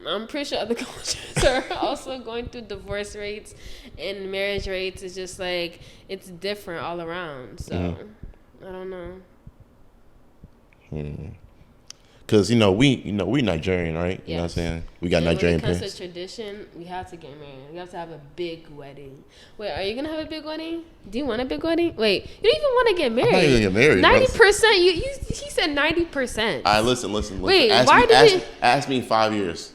I'm pretty sure other cultures are also going through divorce rates and marriage rates. It's just like, it's different all around. So I don't know. Because we Nigerian, right? You know what I'm Yes. saying? We got And Nigerian when it comes parents. to tradition, we have to get married. We have to have a big wedding. Wait, are you gonna have a big wedding? Do you want a big wedding? Wait, you don't even want to get married. I'm not even gonna get married. 90%. He said 90%. All right, listen. Wait, Ask me in 5 years.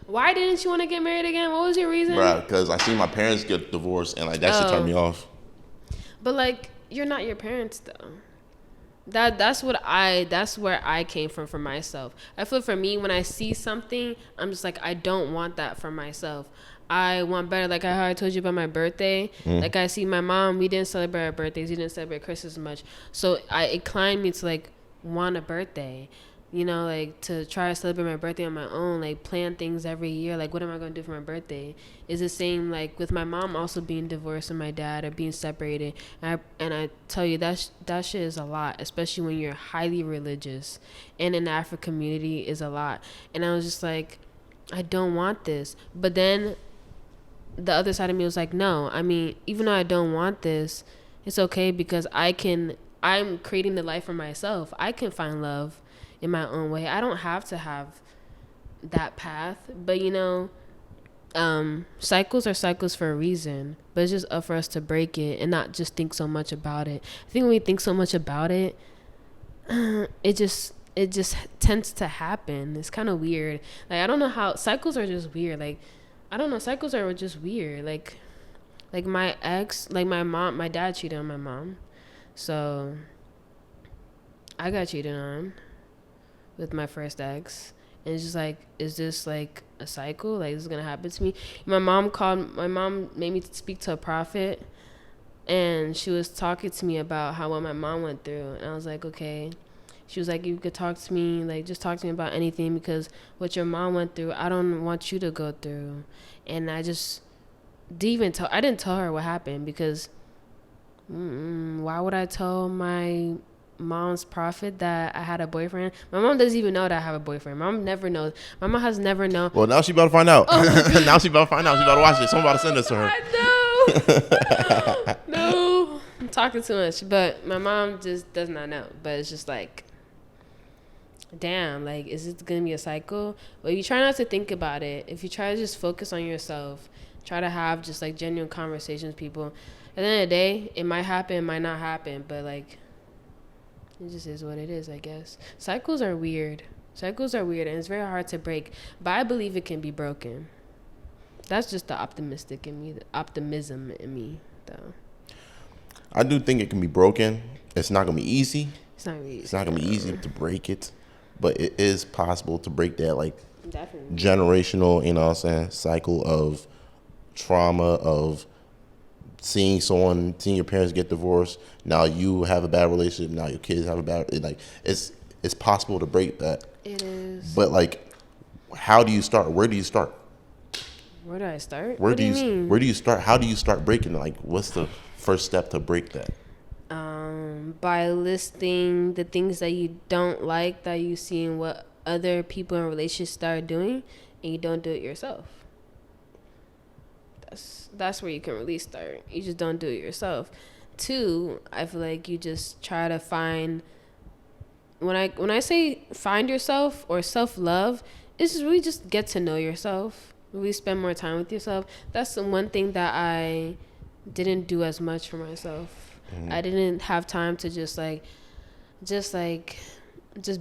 Why didn't you want to get married again? What was your reason? Bro, because I seen my parents get divorced and like that shit turned me off. But like, you're not your parents though. That's where I came from for myself. I feel for me, when I see something, I'm just like, I don't want that for myself. I want better. Like how I told you about my birthday. Like I see my mom, we didn't celebrate our birthdays. We didn't celebrate Christmas much. So it inclined me to like want a birthday. Like to try to celebrate my birthday on my own, like plan things every year. Like, what am I going to do for my birthday? Is the same like with my mom also being divorced and my dad or being separated. And I tell you, that shit is a lot, especially when you're highly religious and in the African community is a lot. And I was just like, I don't want this. But then the other side of me was like, no, I mean, even though I don't want this, it's okay because I'm creating the life for myself. I can find love in my own way. I don't have to have that path, but cycles are cycles for a reason, but it's just up for us to break it and not just think so much about it. I think when we think so much about it, it just tends to happen. It's kind of weird. Like, I don't know how cycles are just weird. Like, I don't know, cycles are just weird. Like my ex, like my dad cheated on my mom, so I got cheated on with my first ex. And it's just like, is this like a cycle? Like, is this gonna happen to me? My mom made me speak to a prophet, and she was talking to me about what my mom went through. And I was like, okay. She was like, you could talk to me, like just talk to me about anything, because what your mom went through, I don't want you to go through. And I just didn't tell her what happened, because why would I tell my mom's prophet that I had a boyfriend? My mom doesn't even know that I have a boyfriend. My mom never knows. My mom has never known. Well, now she about to find out. Now she about to find out. She about to watch it. Someone about to send this to her. No, I'm talking too much. But my mom just does not know. But it's just like, damn, like, is it gonna be a cycle? Well, you try not to think about it. If you try to just focus on yourself, try to have just like genuine conversations with people. At the end of the day, it might happen, it might not happen, but like, it just is what it is, I guess. Cycles are weird, and it's very hard to break. But I believe it can be broken. That's just the optimism in me, though. I do think it can be broken. It's not gonna be easy. It's not really easy. It's not gonna be easy to break it, but it is possible to break that like Definitely. generational, cycle of trauma, of seeing your parents get divorced. Now you have a bad relationship. Now your kids have a bad. It's possible to break that. It is. But like, how do you start? Where do you start? Where do I start? Where what do you mean? Where do you start? How do you start breaking? Like, what's the first step to break that? By listing the things that you don't like, that you see in what other people in relationships start doing, and you don't do it yourself. That's where you can really start. You just don't do it yourself. 2, I feel like you just try to find. When I say find yourself or self-love, it's just really just get to know yourself. Really spend more time with yourself. That's the one thing that I didn't do as much for myself. Mm-hmm. I didn't have time to just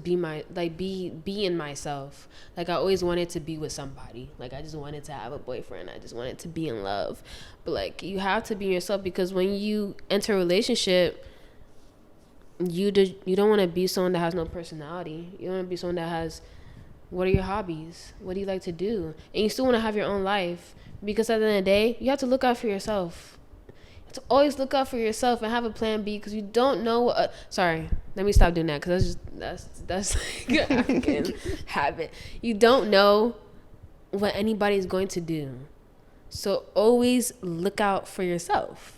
be in myself. Like, I always wanted to be with somebody. Like, I just wanted to have a boyfriend. I just wanted to be in love. But like, you have to be yourself, because when you enter a relationship, you don't want to be someone that has no personality. You want to be someone that has, what are your hobbies? What do you like to do? And you still want to have your own life, because at the end of the day, you have to look out for yourself. To always look out for yourself and have a plan B, because you don't know what sorry, let me stop doing that, because that's like an African habit. You don't know what anybody's going to do, so always look out for yourself.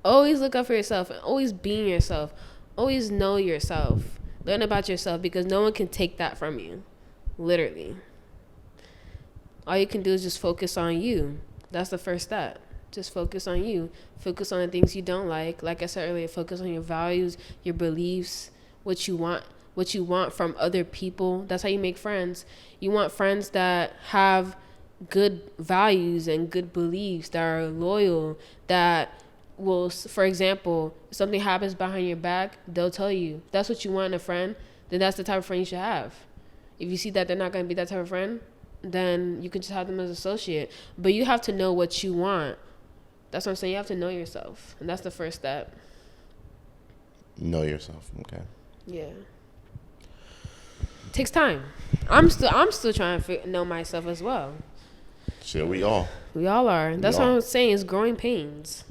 Always look out for yourself, and always be yourself. Always know yourself. Learn about yourself, because no one can take that from you. Literally, all you can do is just focus on you. That's the first step. Just focus on you. Focus on the things you don't like. Like I said earlier, focus on your values, your beliefs, what you want what you want from other people. That's how you make friends. You want friends that have good values and good beliefs, that are loyal, that will, for example, if something happens behind your back, they'll tell you. That's what you want in a friend, then that's the type of friend you should have. If you see that they're not going to be that type of friend, then you can just have them as an associate. But you have to know what you want. That's what I'm saying. You have to know yourself. And that's the first step. Know yourself. Okay. Yeah. It takes time. I'm still trying to know myself as well. Shit, we all are. That's what I'm saying. It's growing pains.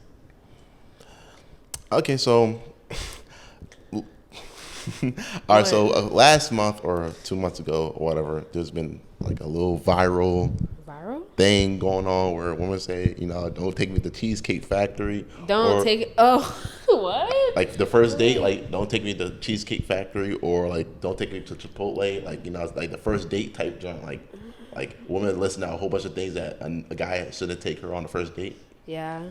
Okay, so all right. So last month or 2 months ago or whatever, there's been like a little viral thing going on where women say, don't take me to the Cheesecake Factory. What? Like the first date, like don't take me to the Cheesecake Factory, or like don't take me to Chipotle. Like it's like the first date type joint. Like women listen out a whole bunch of things that a guy shouldn't take her on the first date. Yeah.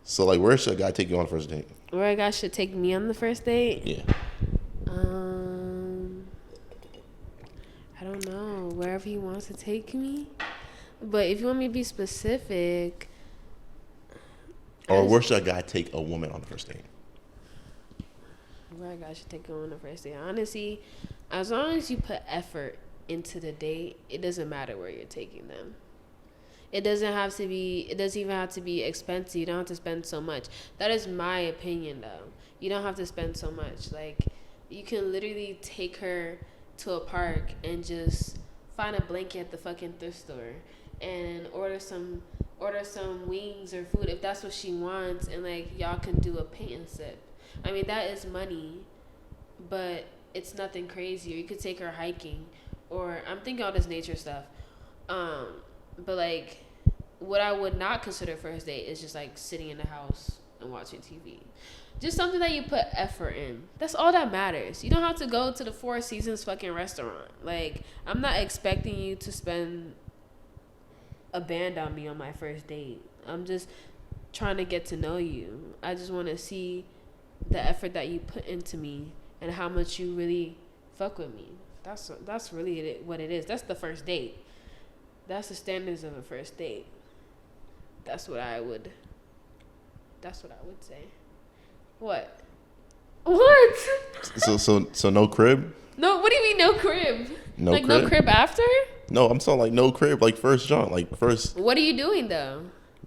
So like, where should a guy take you on the first date? Where a guy should take me on the first date? Yeah. I don't know. Wherever he wants to take me. But if you want me to be specific. Or where should a guy take a woman on the first date? Where a guy should take her on the first date. Honestly, as long as you put effort into the date, it doesn't matter where you're taking them. It doesn't even have to be expensive. You don't have to spend so much. That is my opinion, though. You don't have to spend so much. Like, you can literally take her to a park and just find a blanket at the fucking thrift store and order some wings or food if that's what she wants, and like y'all can do a paint and sip. I mean, that is money, but it's nothing crazy. Or you could take her hiking, or I'm thinking all this nature stuff. But like, what I would not consider first date is just like sitting in the house and watching TV. Just something that you put effort in. That's all that matters. You don't have to go to the Four Seasons fucking restaurant. Like, I'm not expecting you to spend a band on me on my first date. I'm just trying to get to know you. I just want to see the effort that you put into me and how much you really fuck with me. That's really what it is. That's the first date. That's the standards of a first date. That's what I would say. What? So no crib? No, what do you mean no crib? No like crib? No crib after? No, I'm saying like no crib, like first jaunt, like first. What are you doing though?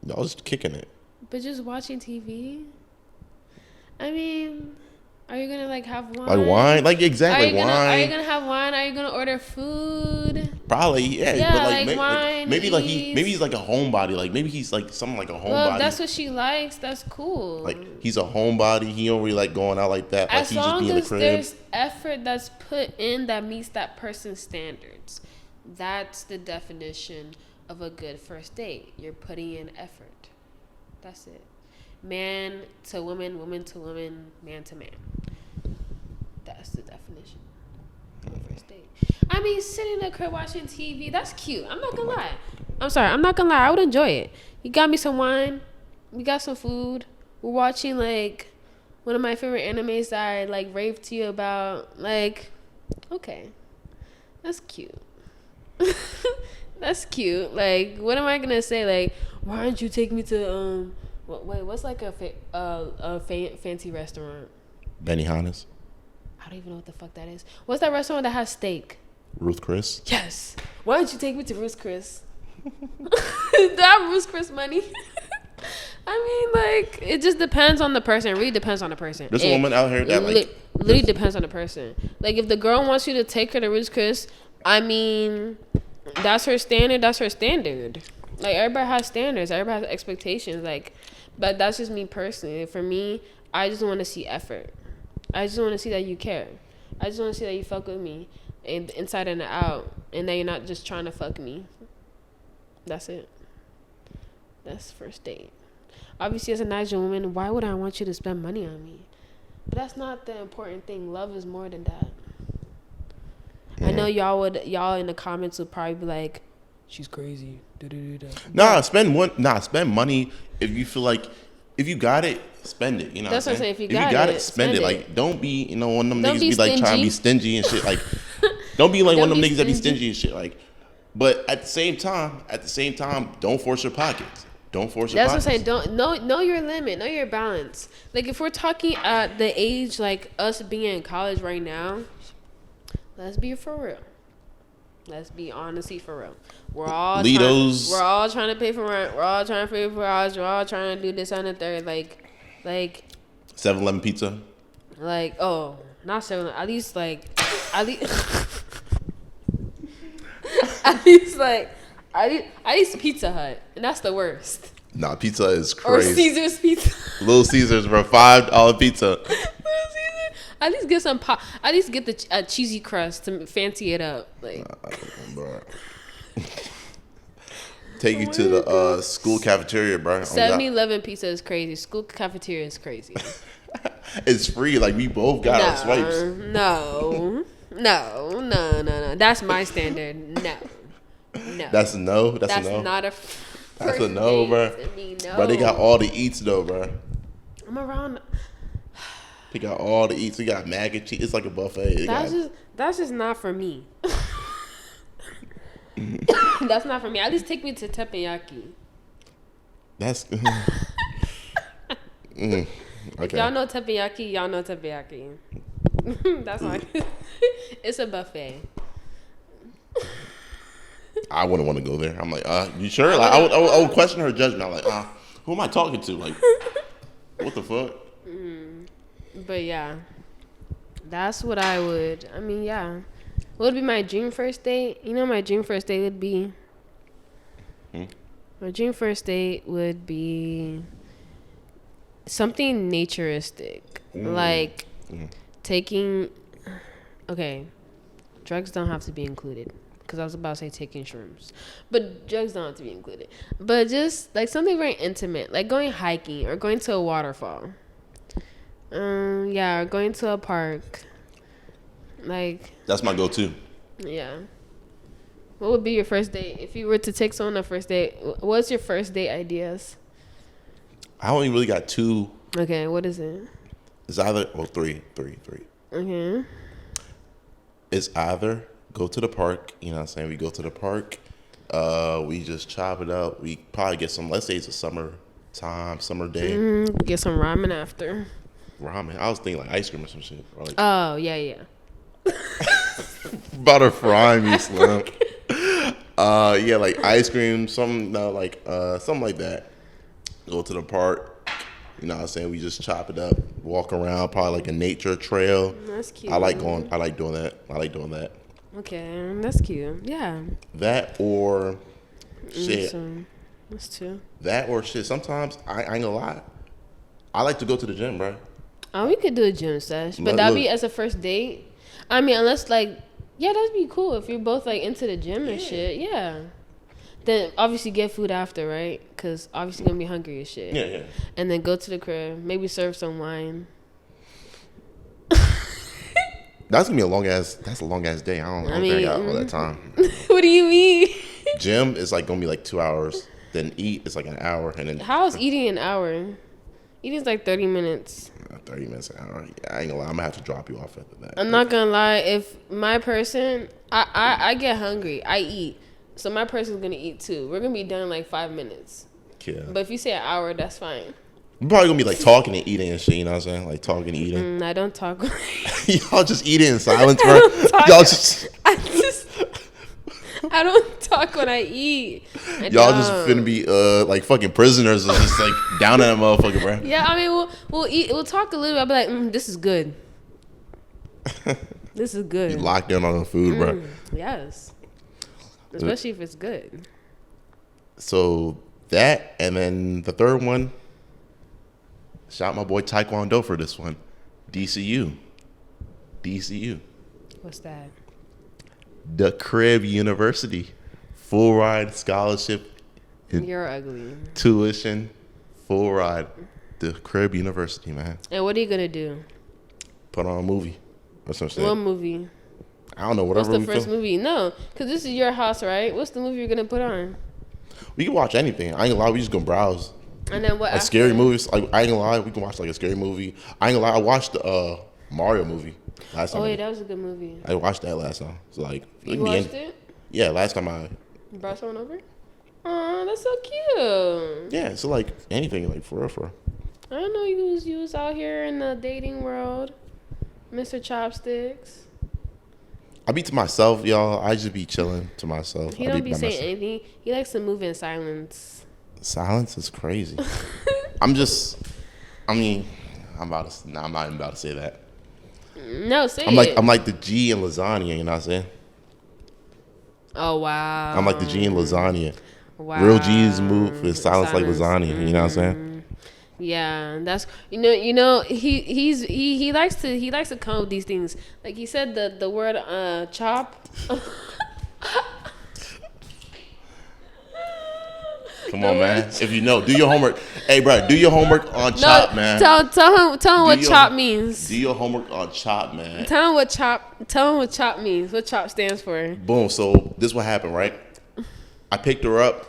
I was just kicking it. But just watching TV? I mean, are you gonna like have wine? Like wine? Like exactly wine. Are you gonna have wine? Are you gonna order food? Probably, yeah. Yeah, but like wine. Maybe he's like a homebody. Like maybe he's like something like a homebody. Well, if that's what she likes, that's cool. Like he's a homebody. He don't really like going out like that. Like as he's long just be in the as crib. there's effort that's put in that meets that person's standards, that's the definition of a good first date. You're putting in effort. That's it. Man to woman, woman to woman, man to man. That's the definition of a first date. I mean, sitting in the crib watching TV, that's cute. I'm not gonna lie. I'm not gonna lie. I would enjoy it. You got me some wine. We got some food. We're watching like one of my favorite animes that I like raved to you about. Like, okay, that's cute. That's cute. Like, what am I gonna say? Like, why don't you take me to what's like a fancy restaurant? Benihana's. I don't even know what the fuck that is. What's that restaurant that has steak? Ruth Chris. Yes. Why don't you take me to Ruth Chris? Do I have Ruth Chris money? I mean, like, it just depends on the person. It really depends on the person. There's a woman out here that literally depends on the person. Like, if the girl wants you to take her to Ruth Chris, I mean, that's her standard. That's her standard. Like, everybody has standards. Everybody has expectations. Like, but that's just me personally. For me, I just want to see effort. I just want to see that you care. I just want to see that you fuck with me, and inside and out, and that you're not just trying to fuck me. That's it. That's first date. Obviously, as a Nigerian woman, why would I want you to spend money on me? But that's not the important thing. Love is more than that. Yeah. I know y'all in the comments would probably be like, she's crazy. Nah, spend money if you feel like if you got it, spend it. You know That's what I'm saying? If you got it, spend it. Like, don't be, one of them Don't niggas be be like trying to be stingy. stingy and shit. Like, don't be like one of them Don't be niggas that be stingy. stingy and shit. Like, but at the same time, don't force your pockets. Don't force your That's pockets. what I'm saying. Don't know your limit. Know your balance. Like if we're talking at the age like us being in college right now, let's be for real. Let's be honestly for real. We're all trying to pay for rent. We're all trying to pay for house. We're all trying to do this and the third. Like 7-Eleven pizza. Like not 7. At least at least Pizza Hut, and that's the worst. Nah, pizza is crazy. Or Caesar's Pizza. Little Caesars for $5 pizza. Little Caesar. At least get some pop. At least get the cheesy crust to fancy it up. Like, Bro. Take you to the school cafeteria, bro. 7-Eleven pizza is crazy. School cafeteria is crazy. It's free. Like, we both got our swipes. No. That's my standard. No. That's a no. That's a no. Not a. That's a no, bro. No. But they got all the eats though, bro. I'm around. They got all the eats. They got mac and cheese. It's like a buffet. That's just not for me. That's not for me. At least take me to teppanyaki. That's okay. If y'all know teppanyaki, y'all know teppanyaki. That's like it's a buffet. I wouldn't want to go there. I'm like, you sure? Like, I would question her judgment. I'm like, who am I talking to? Like, what the fuck? But yeah, that's what I would. I mean, yeah. What would be my dream first date? You know, my dream first date would be. My dream first date would be something naturistic, like taking. Okay, drugs don't have to be included. Because I was about to say taking shrooms. But drugs don't have to be included. But just like something very intimate. Like going hiking or going to a waterfall. Or going to a park. Like. That's my go-to. Yeah. What would be your first date? If you were to take someone on a first date, what's your first date ideas? I only really got 2. Okay, what is it? It's either, 3. Okay. It's either go to the park, you know what I'm saying? We go to the park. We just chop it up. We probably get some, let's say it's a summer day. Get some ramen after. Ramen. I was thinking like ice cream or some shit. Or like, Oh, yeah. about to fry me, Slim. Yeah, like ice cream, something like that. Go to the park. You know what I'm saying? We just chop it up, walk around, probably like a nature trail. That's cute. I like doing that. Okay, that's cute. Yeah. That or shit. That's two. That or shit. Sometimes I ain't gonna lie. I like to go to the gym, bro. Oh, we could do a gym sesh, but that'd be as a first date. I mean, unless that'd be cool if you're both like into the gym and shit. Yeah. Then obviously get food after, right? Because obviously gonna be hungry as shit. Yeah. And then go to the crib. Maybe serve some wine. That's gonna be a long ass day. I don't think I got all that time. What do you mean? Gym is like gonna be like 2 hours. Then eat is like an hour, and then How's eating an hour? Eating's like 30 minutes. 30 minutes an hour. Yeah, I ain't gonna lie. I'm gonna have to drop you off after that. I'm not gonna lie. If my person, I get hungry. I eat. So my person's gonna eat too. We're gonna be done in like 5 minutes. Yeah. But if you say an hour, that's fine. We're probably gonna be like talking and eating and shit. You know what I'm saying? Like talking and eating. I don't talk. Y'all just eat it in silence, bro. Y'all just. I don't talk when I eat. Y'all just finna be like fucking prisoners, or just like down at a motherfucker, bro. Yeah, I mean we'll eat. We'll talk a little bit. I'll be like, this is good. This is good. You locked in on the food, bro. Yes. Especially if it's good. So that, and then the third one, shout my boy Taekwondo for this one. DCU. What's that? The Crib University. Full ride scholarship. You're ugly. Tuition. Full ride. The Crib University, man. And what are you going to do? Put on a movie. Or some shit. What movie? I don't know. Whatever. What's the first movie? No, because this is your house, right? What's the movie you're going to put on? We can watch anything. I ain't gonna lie. We just gonna browse. And then what? Like scary movies. Like I ain't gonna lie, we can watch like a scary movie. I ain't gonna lie, I watched the Mario movie last time. Oh wait, that was a good movie. I watched that last time. So like You watched it? Yeah, last time I brought someone over. Oh, that's so cute. Yeah, so like anything like for real. I don't know you was out here in the dating world, Mr. Chopstix. I be to myself, y'all. I just be chilling to myself. He don't be saying anything. He likes to move in silence. Silence is crazy. I'm not even about to say that. No, say I'm it. like the G in lasagna, you know what I'm saying? Oh wow. I'm like the G in lasagna. Wow. Real G's move in silence like lasagna, you know what I'm saying? Yeah, that's he likes to come up with these things. Like he said the word chop. Come on, man. If you know, do your homework. Hey, bro, do your homework on chop, man. Tell him what chop means. Do your homework on chop, man. Tell him what chop means. What chop stands for. Boom. So this what happened, right? I picked her up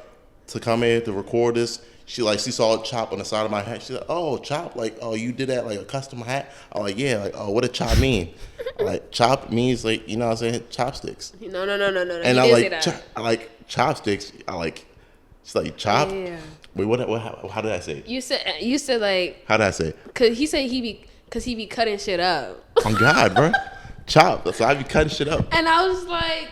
to come here to record this. She saw a chop on the side of my hat. She's like, "Oh, chop, like, oh, you did that like a custom hat?" I'm like, "Yeah." Like, "Oh, what does chop mean?" Like, chop means like, you know what I'm saying, chopsticks. No. And I like chopsticks. She's like, chop? Yeah. Wait, how did I say it? You said like. How did I say it? Cause he said he be cutting shit up. On God, bro. Chop. So I be cutting shit up. And I was like,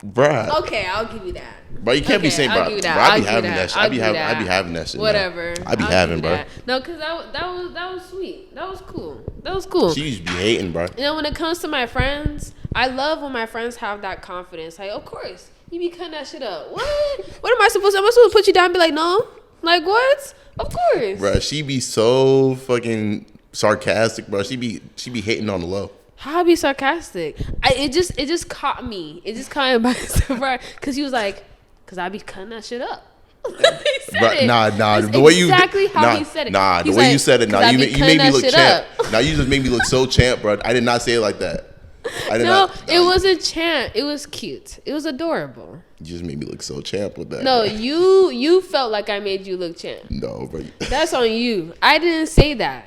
bruh. Okay, I'll give you that. Bro, you can't be saying, bro. I be having that shit. I be having that shit. Whatever. I be having, bro. No, cause that was sweet. That was cool. She used to be hating, bro. You know, when it comes to my friends, I love when my friends have that confidence. Like, of course, you be cutting that shit up. What am I supposed to put you down and be like, no? Like, what? Of course. Bro, she be so fucking sarcastic, bro. She be hating on the low. How I be sarcastic? It just caught me. It just caught me by surprise. Cause he was like, cause I be cutting that shit up. Nah. That's the way you exactly how he said it. Nah, the way you said it. Nah, you made me look champ. Now you just made me look so champ, bro. I did not say it like that. It wasn't champ. It was cute. It was adorable. You just made me look so champ with that. No, bro. you felt like I made you look champ. No, bro. That's on you. I didn't say that.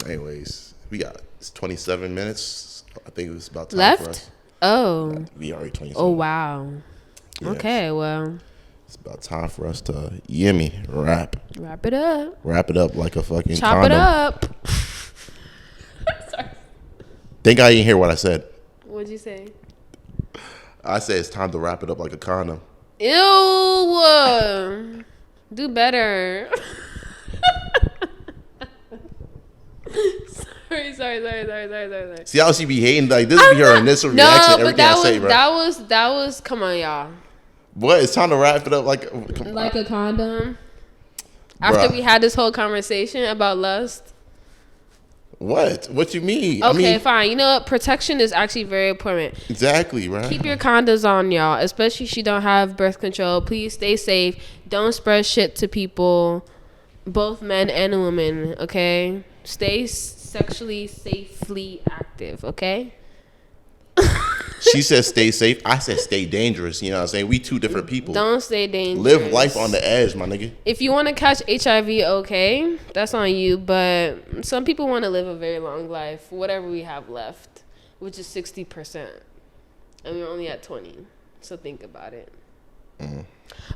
Anyways, we got 27 minutes. I think it was about time left for us. Oh, we already 27. Oh wow. Yes. Okay, well, it's about time for us to wrap it up. Wrap it up like a fucking chop condom. it up. Sorry. Think I didn't hear what I said. What'd you say? I said it's time to wrap it up like a condom. Ew. Do better. Sorry. See how she be hating? Like, this be her initial reaction. No, but that was. Come on, y'all. What? It's time to wrap it up like a condom. After we had this whole conversation about lust. What you mean? Okay, fine. You know what? Protection is actually very important. Exactly, right? Keep your condoms on, y'all. Especially if you don't have birth control. Please stay safe. Don't spread shit to people, both men and women. Okay. Stay sexually safely active. Okay. She says stay safe. I said stay dangerous. You know what I'm saying? We two different people. Don't stay dangerous. Live life on the edge, my nigga. If you want to catch HIV, okay, that's on you. But some people want to live a very long life, whatever we have left, which is 60%. And we're only at 20. So think about it.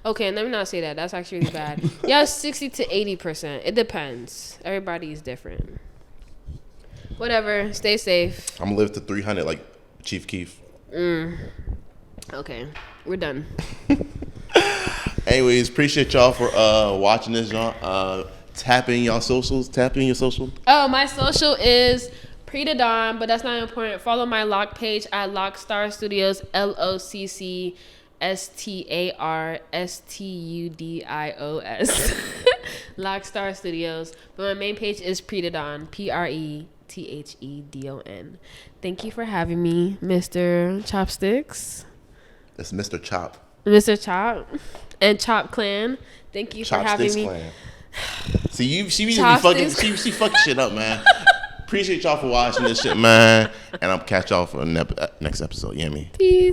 Okay, and let me not say that. That's actually really bad. Yeah, 60 to 80%. It depends. Everybody is different. Whatever. Stay safe. I'm going to live to 300 like Chief Keef. Okay, we're done. Anyways, appreciate y'all for watching this, y'all. Tap in your socials. Oh, my social is pre-to-dawn, but that's not important. Follow my lock page at Lockstar Studios, LOCCSTARSTUDIOS. Lockstar Studios. But my main page is pre-to-dawn, PRETHEDON. Thank you for having me, Mr. Chopstix. It's Mr. Chop. Mr. Chop and Chop Clan. Thank you for having me. Clan. See, she fucking shit up, man. Appreciate y'all for watching this shit, man. And I'll catch y'all for the next episode. You hear me? Peace.